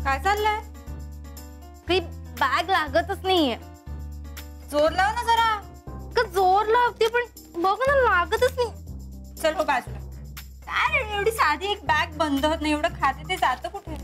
काय चाललंय? काही बॅग लागतच नाहीये. जोर लाव ना जरा. का जोर लावते पण बघ ना लागतच नाही. चल हो बाजूला. काय एवढी साधी एक बॅग बंद होत नाही, एवढं खाते ते जातं कुठे?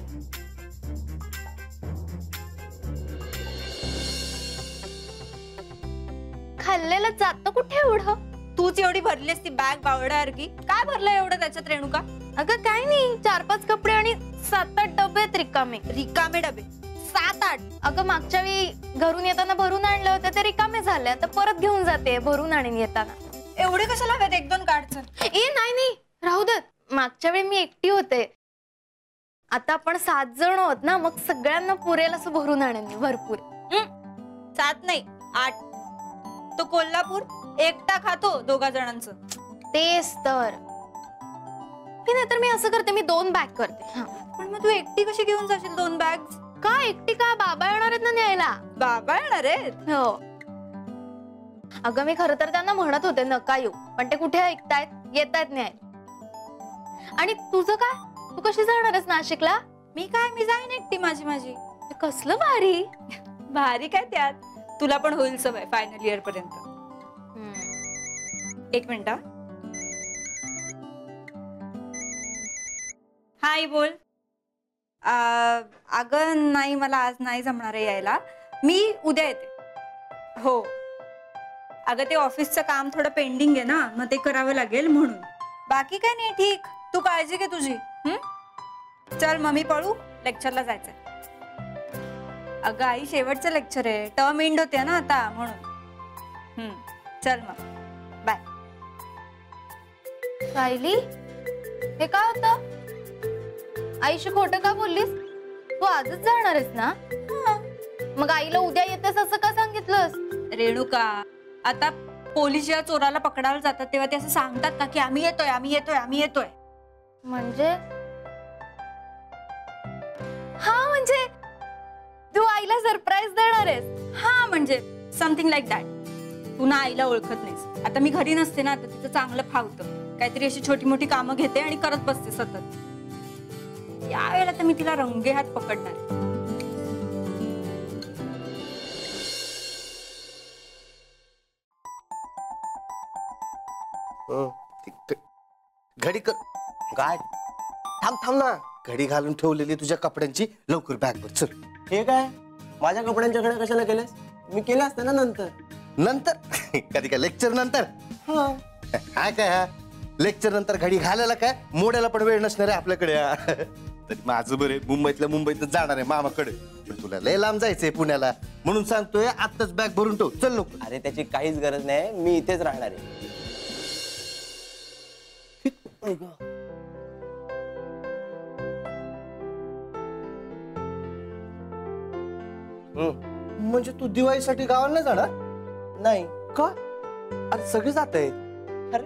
खाल्लेलं जातं कुठे एवढं? तूच एवढी भरलीस ती बॅग बावड्यासारखी. काय भरलं एवढं त्याच्यात रेणुका? अगं काय नाही, 4-5 कपडे आणि 7-8 डबे आहेत रिकामे. रिकामे डबे 7-8? अगं मागच्या वेळी घरून येताना भरून आणलं होतं ते रिकामे झाले, आता परत घेऊन जाते भरून आणीन येताना. एवढे कशाला हवेत? 1-2 काढ. चल. नाही राहू देत. मागच्या वेळी मी एकटी होते, आता आपण 7 जण आहोत ना, मग सगळ्यांना पुरेल असं भरून आणेन मी भरपूर. 7 नाही 8. तो कोल्हापूर एकटा खातो 2 जणांचं. तेच तर. नाही तर मी असं करते, मी 2 बॅग करते. पण मग तू एकटी कशी घेऊन जाशील 2 बॅग? का एकटी? का बाबा येणार आहेत ना न्यायला. बाबा येणार आहेत? हो. अगं मी खरं तर त्यांना म्हणत होते नका येऊ, पण ते कुठे ऐकतायत, येतायत न्याय. आणि तुझं काय? तू कशी जाणार आहेस नाशिकला? मी जाईन एकटी माझी. कसलं भारी. भारी काय त्यात? तुला पण होईल सवय फायनल इयर पर्यंत. 1 मिनिट. हाय बोल. अगं नाही, मला आज नाही जमणार आहे यायला. मी उद्या येते. हो अगं ते ऑफिसचं काम थोडं पेंडिंग आहे ना, मग ते करावं लागेल म्हणून. बाकी काय नाही, ठीक. तू काळजी घे तुझी. चल मग मी पळू, लेक्चरला जायचंय. अगं आई शेवटचं लेक्चर आहे, टर्म एंड होते ना आता म्हणून. चल मग बाय. सायली, हे काय होतं? आईशी खोटं का बोललीस? तू आजच जाणार आहेस ना? मग आईला उद्या येतेस असं का सांगितलंस? रेणुका, आता पोलीस जेव्हा चोराला पकडायला जातात तेव्हा ते असं सांगतात का की आम्ही येतोय. म्हणजे म्हणजे तू आईला सरप्राईज देणार आहेस? म्हणजे समथिंग लाईक दॅट. तू ना आईला ओळखत नाहीस. आता मी घरी नसते ना, तर तिचं चांगलं फावतं. काहीतरी अशी छोटी मोठी कामं घेते आणि करत बसते सतत. यावेळेला तर मी तिला रंगे हात पकडणार. घडी कर. काय? थांब ना. घडी घालून ठेवलेली तुझ्या कपड्यांची, लवकर बॅग भर. चल. हे काय? माझ्या कपड्यांच्या घड्या कशाला केल्यास? मी केलं असतं ना नंतर. कधी काय लेक्चर नंतर? काय हा लेक्चर नंतर घडी घालायला काय मोड्याला पण वेळ नसणार आहे आपल्याकडे. तरी माझं बरे, मुंबईतच जाणार आहे मामाकडे. पण तुला लय लांब जायचंय पुण्याला, म्हणून सांगतोय आत्ताच बॅग भरून ठेव. चल लवकर. अरे त्याची काहीच गरज नाही, मी इथेच राहणार आहे. म्हणजे तू दिवाळीसाठी गावाला नाही जाणार? नाही. का? अरे सगळे जात आहेत. अरे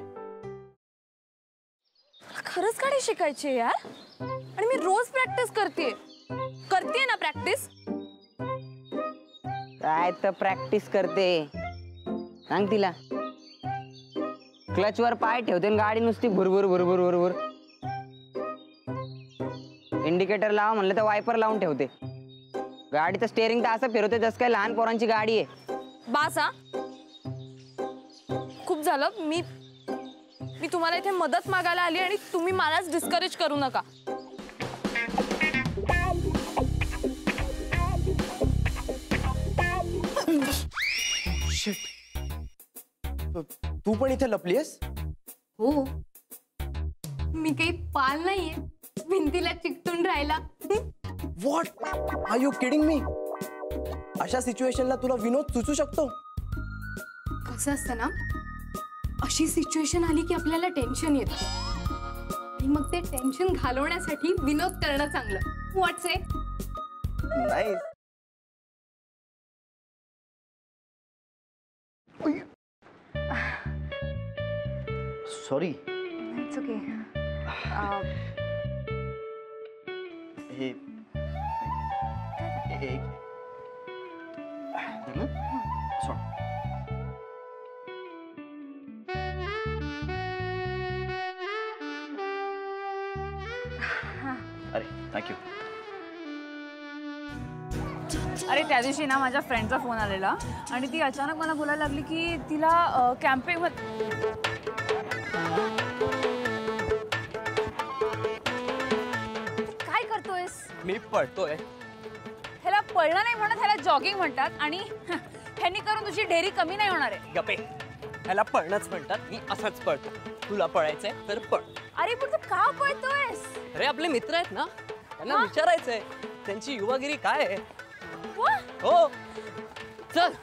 खरंच गाडी शिकायची यार, आणि मी रोज प्रॅक्टिस करते ना. प्रॅक्टिस काय तर प्रॅक्टिस करते, सांग तिला. क्लच वर पाय ठेवते आणि गाडी नुसती भुरभुर. इंडिकेटर लावा म्हणलं तर वायपर लावून ठेवते. गाडीचं स्टेअरिंग तर असं फिरवते जसं काय लहान पोरांची गाडी आहे. बासा, खूप झालं. मी तुम्हाला इथे मदत मागायला आली आणि तुम्ही मलाच डिस्करेज करू नका. तू पण इथे लपलीस? हो. मी काही पाल नाहीये भिंतीला चिकटून राहिला. What are you kidding me? अशा सिच्युएशनला तुला विनोद सुचू शकतो? कसं असतं ना, अशी सिच्युएशन आली की आपल्याला टेन्शन येतं, आणि मग ते टेन्शन घालवण्यासाठी विनोद करणं चांगलं. व्हॉट्स इट? नाही. सॉरी. It's okay. हे अरे थँक्यू. अरे त्या दिवशी ना माझ्या फ्रेंडचा फोन आलेला आणि ती अचानक मला बोलायला लागली की तिला कॅम्पिंग काय करतोयस? मी पळतोय. ह्याला पळणं नाही म्हणत, ह्याला जॉगिंग म्हणतात आणि ह्यांनी करून तुझी ढेरी कमी नाही होणार आहे. गपे, ह्याला पळणंच म्हणतात. मी असंच पळतो. तुला पळायचंय तर पळ. अरे पण तू का पळतोयस? अरे आपले मित्र आहेत ना, त्यांना विचारायचंय त्यांची युवागिरी काय आहे. वा, हो चल.